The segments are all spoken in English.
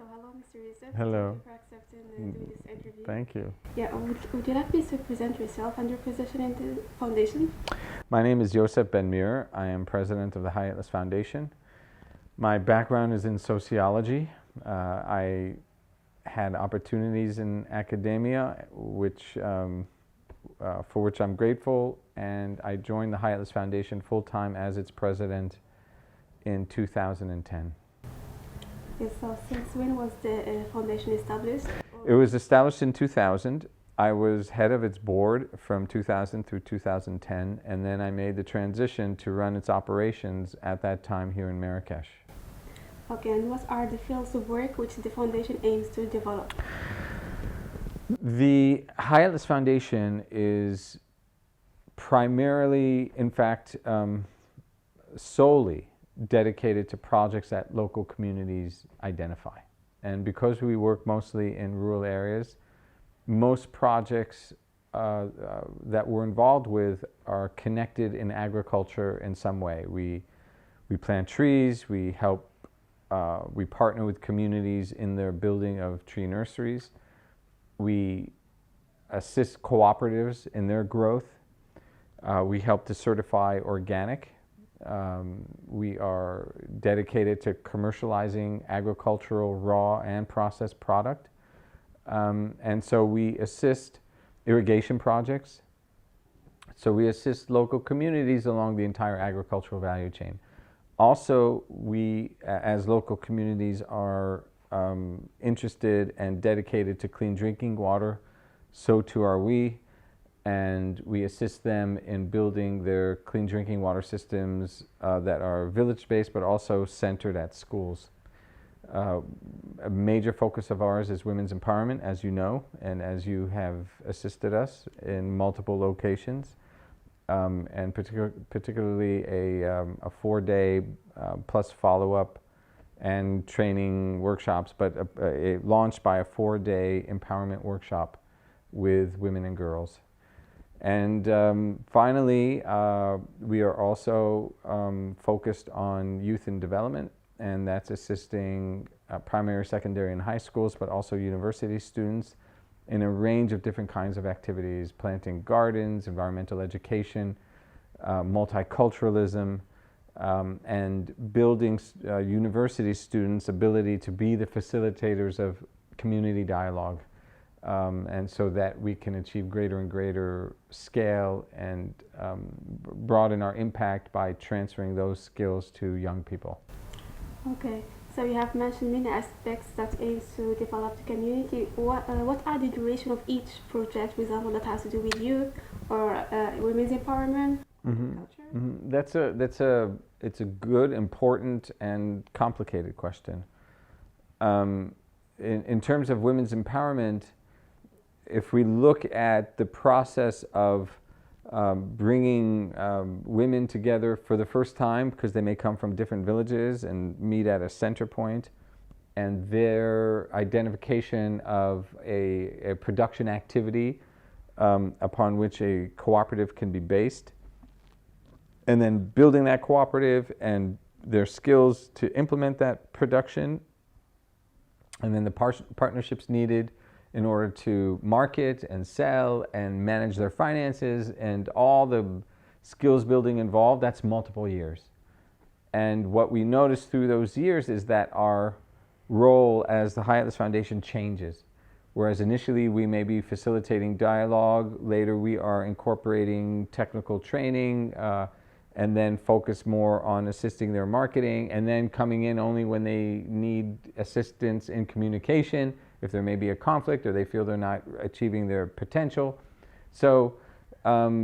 So hello, Mr. Yossef. Hello. Thank you for accepting doing this interview. Thank you. Yeah, would you like please to present yourself and your position in the foundation? My name is Yossef Ben-Meir. I am president of the Houria Chouhab Foundation. My background is in sociology. I had opportunities in academia, for which I'm grateful, and I joined the Houria Chouhab Foundation full-time as its president in 2010. Yes, so since when was the foundation established? It was established in 2000. I was head of its board from 2000 through 2010, and then I made the transition to run its operations at that time here in Marrakesh. Okay, and what are the fields of work which the foundation aims to develop? The Houria Chouhab Foundation is primarily, in fact, solely dedicated to projects that local communities identify. And because we work mostly in rural areas, most projects that we're involved with are connected in agriculture in some way. We plant trees, we partner with communities in their building of tree nurseries. We assist cooperatives in their growth. We help to certify organic. We are dedicated to commercializing agricultural raw and processed product. And so we assist irrigation projects. So we assist local communities along the entire agricultural value chain. Also, we as local communities are interested and dedicated to clean drinking water. So too are we. And we assist them in building their clean drinking water systems that are village-based but also centered at schools. A major focus of ours is women's empowerment, as you know, and as you have assisted us in multiple locations, and particularly a 4-day plus follow-up and training workshops, but launched by a 4-day empowerment workshop with women and girls. And finally, we are also focused on youth and development, and that's assisting primary, secondary, and high schools, but also university students in a range of different kinds of activities: planting gardens, environmental education, multiculturalism, and building university students' ability to be the facilitators of community dialogue. And so that we can achieve greater and greater scale and broaden our impact by transferring those skills to young people. Okay, so you have mentioned many aspects that aims to develop the community. What are the duration of each project, for example, that has to do with youth or women's empowerment? Culture? It's a good, important, and complicated question. In terms of women's empowerment, if we look at the process of bringing women together for the first time, because they may come from different villages and meet at a center point, and their identification of a production activity upon which a cooperative can be based, and then building that cooperative and their skills to implement that production, and then the partnerships needed in order to market and sell and manage their finances and all the skills building involved, that's multiple years. And what we notice through those years is that our role as the Houria Chouhab Foundation changes. Whereas initially we may be facilitating dialogue, later we are incorporating technical training, and then focus more on assisting their marketing, and then coming in only when they need assistance in communication, if there may be a conflict or they feel they're not achieving their potential. So I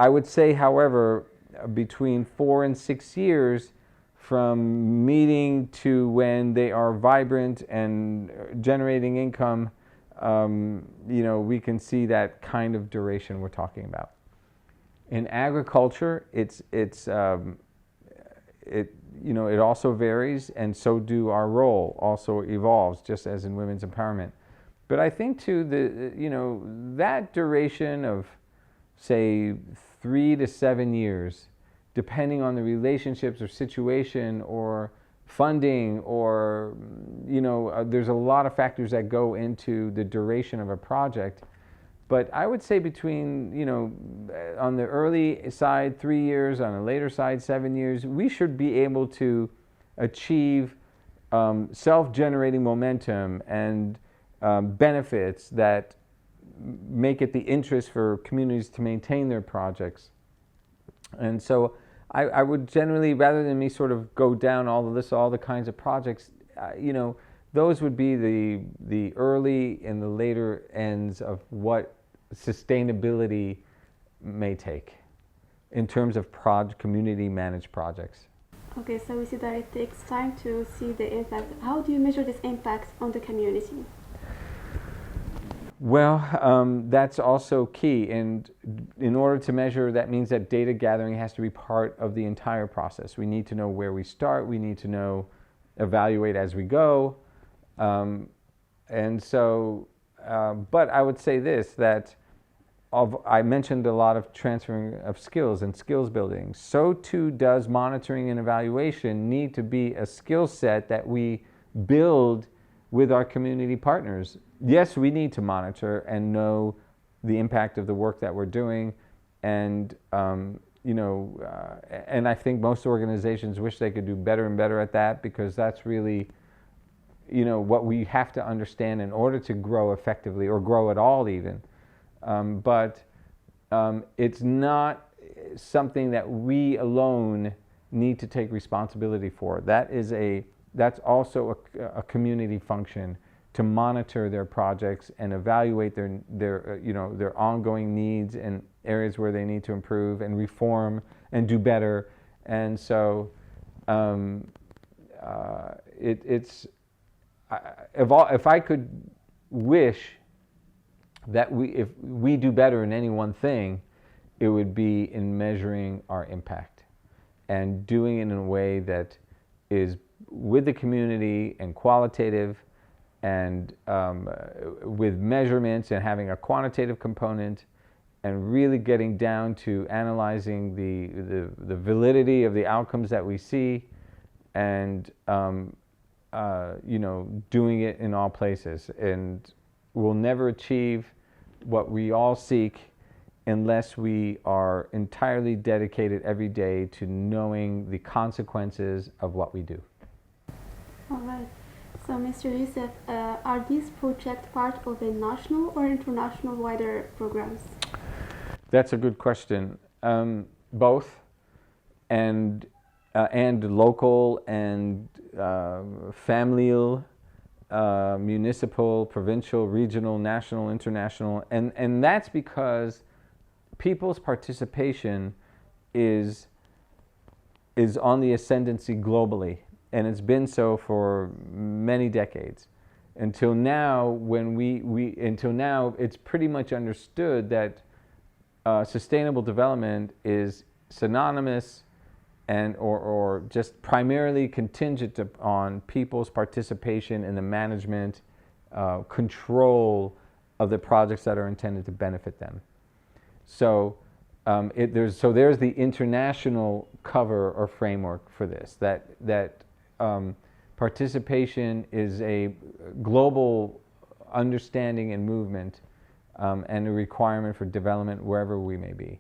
would say, however, between 4 and 6 years from meeting to when they are vibrant and generating income, we can see that kind of duration we're talking about. In agriculture, it also varies, and so do our role also evolves, just as in women's empowerment. But I think too, that duration of, say, 3 to 7 years, depending on the relationships or situation or funding, or there's a lot of factors that go into the duration of a project. But I would say between, on the early side, 3 years, on the later side, 7 years, we should be able to achieve self-generating momentum and benefits that make it the interest for communities to maintain their projects. And so I would generally, rather than me sort of go down all the kinds of projects, those would be the early and the later ends of what sustainability may take in terms of community managed projects. Okay, so we see that it takes time to see the impact. How do you measure this impact on the community? Well, that's also key, and in order to measure, that means that data gathering has to be part of the entire process. We need to know where we start, we need to evaluate as we go, and so, but I would say this, that I mentioned a lot of transferring of skills and skills building. So too does monitoring and evaluation need to be a skill set that we build with our community partners. Yes, we need to monitor and know the impact of the work that we're doing, and and I think most organizations wish they could do better and better at that, because that's really what we have to understand in order to grow effectively, or grow at all even. But it's not something that we alone need to take responsibility for. That's also a community function, to monitor their projects and evaluate their ongoing needs and areas where they need to improve and reform and do better. And so if I could wish that if we do better in any one thing, it would be in measuring our impact and doing it in a way that is with the community and qualitative, and with measurements, and having a quantitative component, and really getting down to analyzing the validity of the outcomes that we see, and doing it in all places. And we'll never achieve what we all seek unless we are entirely dedicated every day to knowing the consequences of what we do. All right. So, Mr. Yossef, are these projects part of a national or international wider programs? That's a good question. Both, and local and familial, municipal, provincial, regional, national, international, and that's because people's participation is on the ascendancy globally, and it's been so for many decades. Until now, until now, it's pretty much understood that sustainable development is synonymous and or just primarily contingent on people's participation in the management, control of the projects that are intended to benefit them. So there's the international cover or framework for this, that participation is a global understanding and movement, and a requirement for development wherever we may be.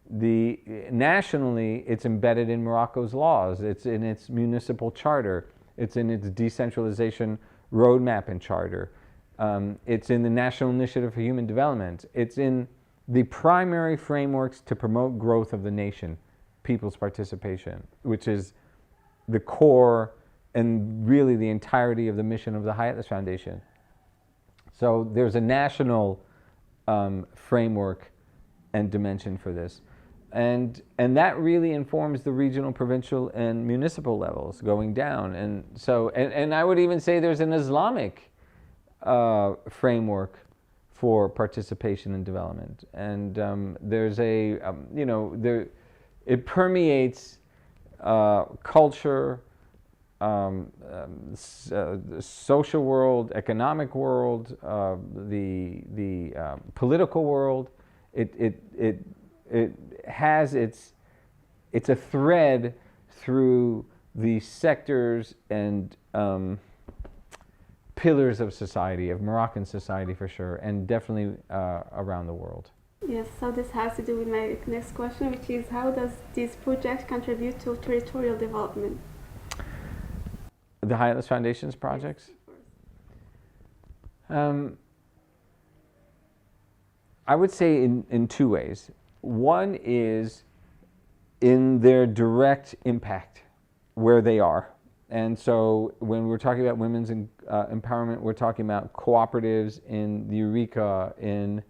Nationally, it's embedded in Morocco's laws. It's in its municipal charter. It's in its decentralization roadmap and charter. It's in the National Initiative for Human Development. It's in the primary frameworks to promote growth of the nation, people's participation, which is the core and really the entirety of the mission of the Houria Foundation. So there's a national framework and dimension for this. And that really informs the regional, provincial, and municipal levels going down. And so, and I would even say there's an Islamic framework for participation and development. And there's it permeates culture, social world, economic world, the political world. It has it's a thread through the sectors and pillars of society, of Moroccan society for sure, and definitely around the world. Yes, so this has to do with my next question, which is how does this project contribute to territorial development? The Houria Foundation's projects? I would say in two ways. One is in their direct impact where they are. And so when we're talking about women's empowerment, we're talking about cooperatives in the Eureka, in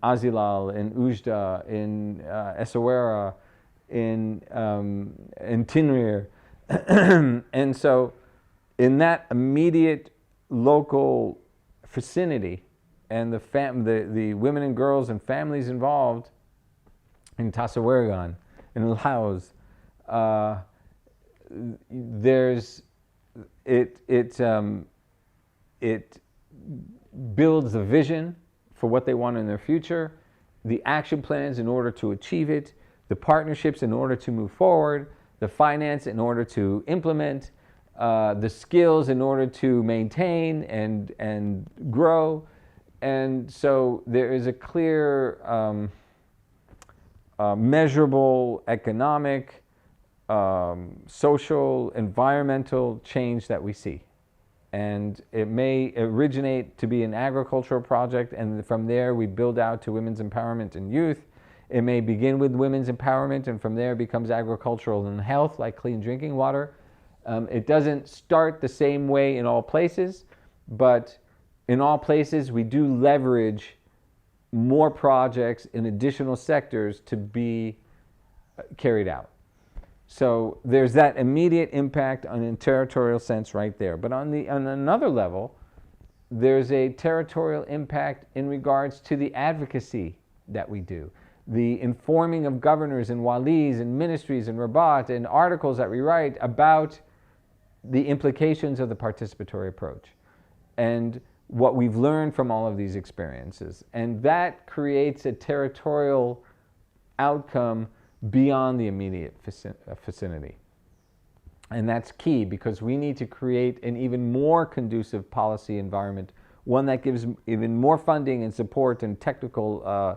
Azilal, in Oujda, in Essaouira, in Tinrir. And so in that immediate local vicinity, and the women and girls and families involved in Tassawargan, in Laos, it builds the vision for what they want in their future, the action plans in order to achieve it, the partnerships in order to move forward, the finance in order to implement, the skills in order to maintain and grow. And so there is a clear measurable economic, social, environmental change that we see. And it may originate to be an agricultural project, and from there we build out to women's empowerment and youth. It may begin with women's empowerment, and from there becomes agricultural and health, like clean drinking water. It doesn't start the same way in all places, but in all places we do leverage more projects in additional sectors to be carried out. So there's that immediate impact on a territorial sense right there. But on another level, there's a territorial impact in regards to the advocacy that we do. The informing of governors and walis and ministries and Rabat and articles that we write about the implications of the participatory approach and what we've learned from all of these experiences. And that creates a territorial outcome beyond the immediate vicinity. And that's key, because we need to create an even more conducive policy environment, one that gives even more funding and support and technical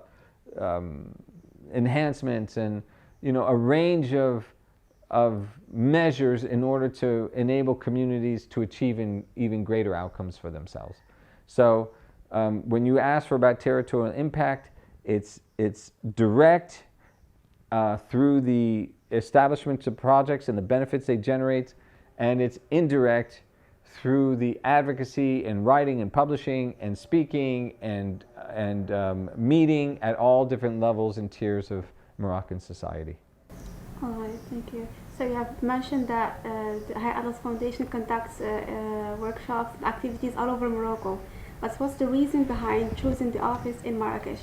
enhancements and a range of measures in order to enable communities to achieve even greater outcomes for themselves. So when you ask for about territorial impact, it's direct through the establishment of projects and the benefits they generate, and it's indirect through the advocacy and writing and publishing and speaking and meeting at all different levels and tiers of Moroccan society. All right, thank you. So you have mentioned that the Houria Atlas Foundation conducts workshops and activities all over Morocco. But what's the reason behind choosing the office in Marrakesh?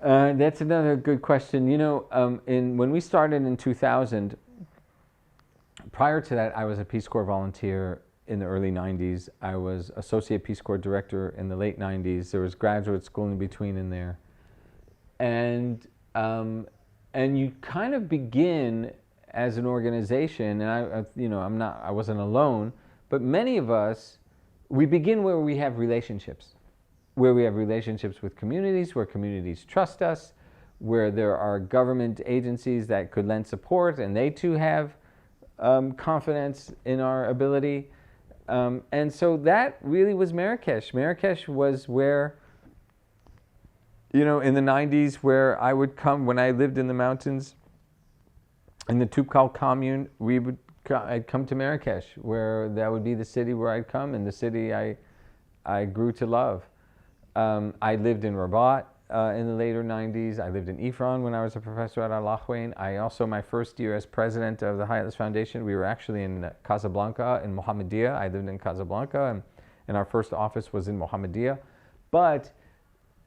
That's another good question. When we started in 2000, prior to that, I was a Peace Corps volunteer in the early 90s. I was Associate Peace Corps Director in the late 90s. There was graduate school in between in there. And you kind of begin as an organization, and I wasn't alone, but many of us, we begin where we have relationships. Where we have relationships with communities, where communities trust us, where there are government agencies that could lend support, and they too have confidence in our ability. And so that really was Marrakesh. Marrakesh was where, in the 90s, where I would come when I lived in the mountains, in the Toubkal commune, I'd come to Marrakesh, where that would be the city where I'd come, and the city I grew to love. I lived in Rabat in the later 90s. I lived in Ifron when I was a professor at Al-Ahwain. My first year as president of the Houria Atlas Foundation, we were actually in Casablanca, in Mohammedia. I lived in Casablanca, and our first office was in Mohammedia. But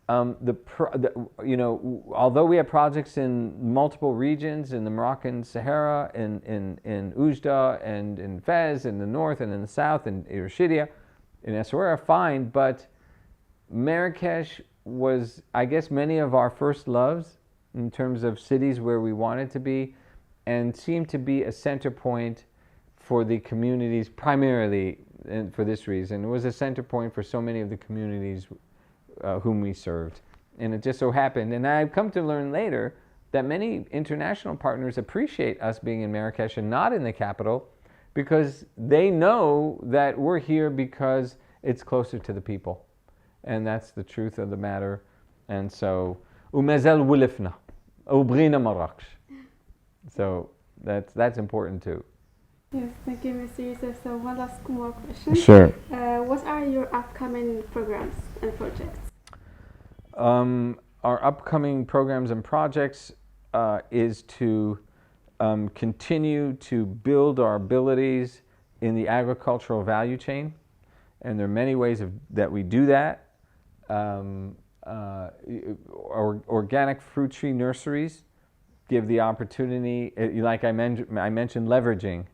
although we have projects in multiple regions, in the Moroccan Sahara, in Oujda, and in Fez, in the north, and in the south, in Rashidia, in Essaouira, fine, but Marrakesh was, I guess, many of our first loves in terms of cities where we wanted to be. and seemed to be a center point for the communities, primarily and for this reason. It was a center point for so many of the communities whom we served. And it just so happened, and I've come to learn later, that many international partners appreciate us being in Marrakesh and not in the capital, because they know that we're here because it's closer to the people. And that's the truth of the matter. And so, ومازال ولفنا وبغينا مراكش. So that's important too. Yes, thank you, Mr. Yossef. So one last more question. Sure. What are your upcoming programs and projects? Our upcoming programs and projects is to continue to build our abilities in the agricultural value chain. And there are many ways that we do that. Organic fruit tree nurseries give the opportunity, like I mentioned leveraging.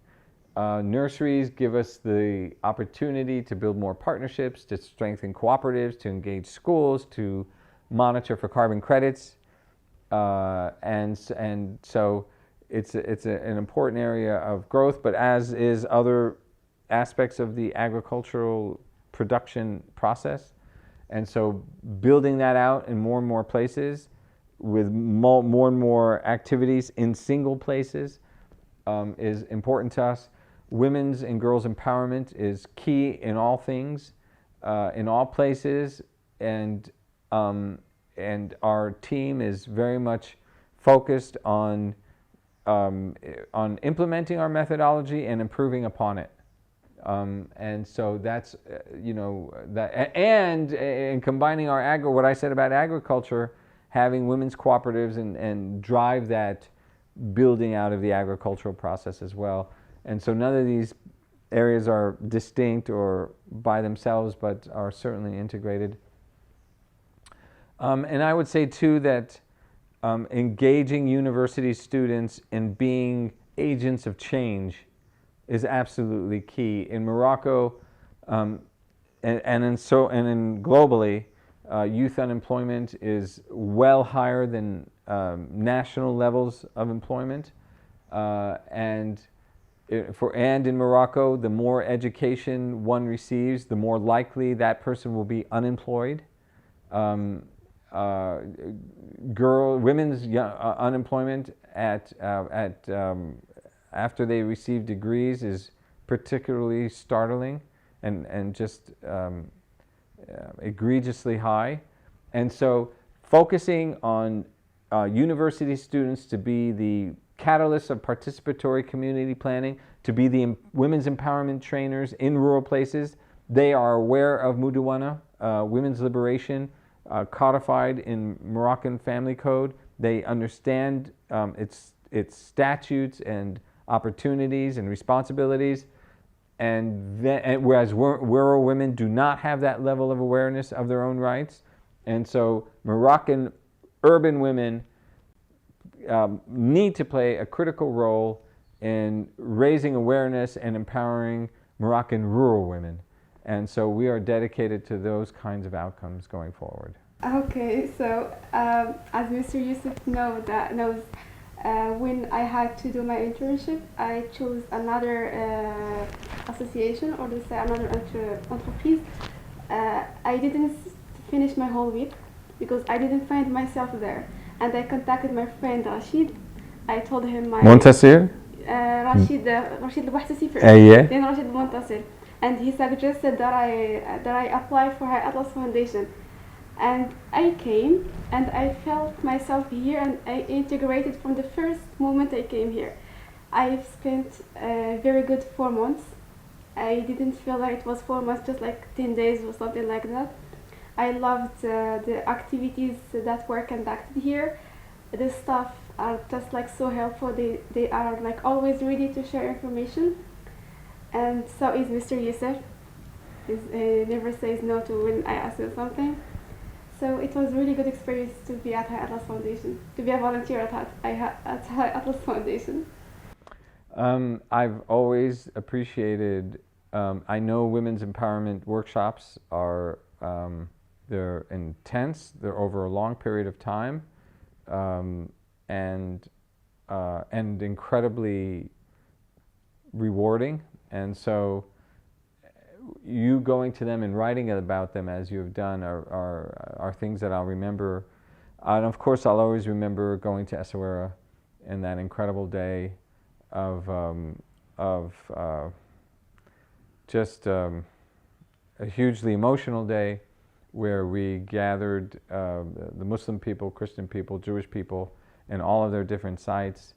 Nurseries give us the opportunity to build more partnerships, to strengthen cooperatives, to engage schools, to monitor for carbon credits. And so it's an important area of growth, but as is other aspects of the agricultural production process. And so building that out in more and more places with more and more activities in single places is important to us. Women's and girls' empowerment is key in all things, in all places, and our team is very much focused on implementing our methodology and improving upon it. And so that's and combining our what I said about agriculture, having women's cooperatives and drive that building out of the agricultural process as well. And so none of these areas are distinct or by themselves, but are certainly integrated. And I would say too that engaging university students in being agents of change is absolutely key. In Morocco, and globally, youth unemployment is well higher than national levels of employment, and in Morocco, the more education one receives, the more likely that person will be unemployed. Women's unemployment after they receive degrees is particularly startling and just egregiously high. And so focusing on university students to be the catalysts of participatory community planning, to be the women's empowerment trainers in rural places. They are aware of Mudawana, women's liberation, codified in Moroccan family code. They understand its statutes and opportunities and responsibilities, and whereas rural women do not have that level of awareness of their own rights. And so Moroccan urban women need to play a critical role in raising awareness and empowering Moroccan rural women. And so we are dedicated to those kinds of outcomes going forward. Okay, so as Mr. Yossef knows, when I had to do my internship, I chose another association, or let's say another entreprise. I didn't finish my whole week because I didn't find myself there. And I contacted my friend Rashid. I told him my... Montasir? Rashid البحث then Rashid Montasir. And he suggested that I apply for High Atlas Foundation. And I came and I felt myself here and I integrated from the first moment I came here. I've spent a very good 4 months. I didn't feel like it was 4 months, just like 10 days or something like that. I loved the activities that were conducted here. The staff are just like so helpful. They are like always ready to share information. And so is Mr. Yossef. He never says no to when I ask him something. So it was a really good experience to be at High Atlas Foundation, to be a volunteer at High Atlas Foundation. I've always appreciated, I know women's empowerment workshops are, they're intense, they're over a long period of time, and and incredibly rewarding. And so you going to them and writing about them as you have done are things that I'll remember. And of course, I'll always remember going to Essaouira and that incredible day of just a hugely emotional day where we gathered the Muslim people, Christian people, Jewish people, and all of their different sites.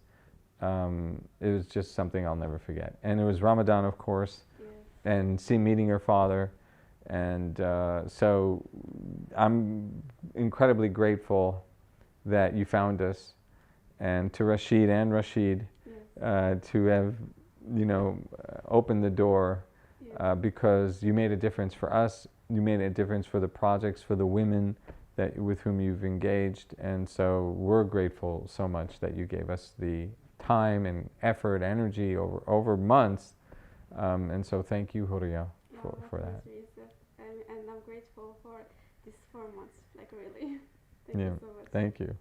It was just something I'll never forget. And it was Ramadan, of course, and meeting her father. And so I'm incredibly grateful that you found us, and to Rashid and Rashid to have, opened the door, because you made a difference for us. You made a difference for the projects, for the women with whom you've engaged. And so we're grateful so much that you gave us the time and effort, energy over months. And so thank you, Houria, for that. Yossef. And I'm grateful for these 4 months, like really. Thank you so much. Thank you.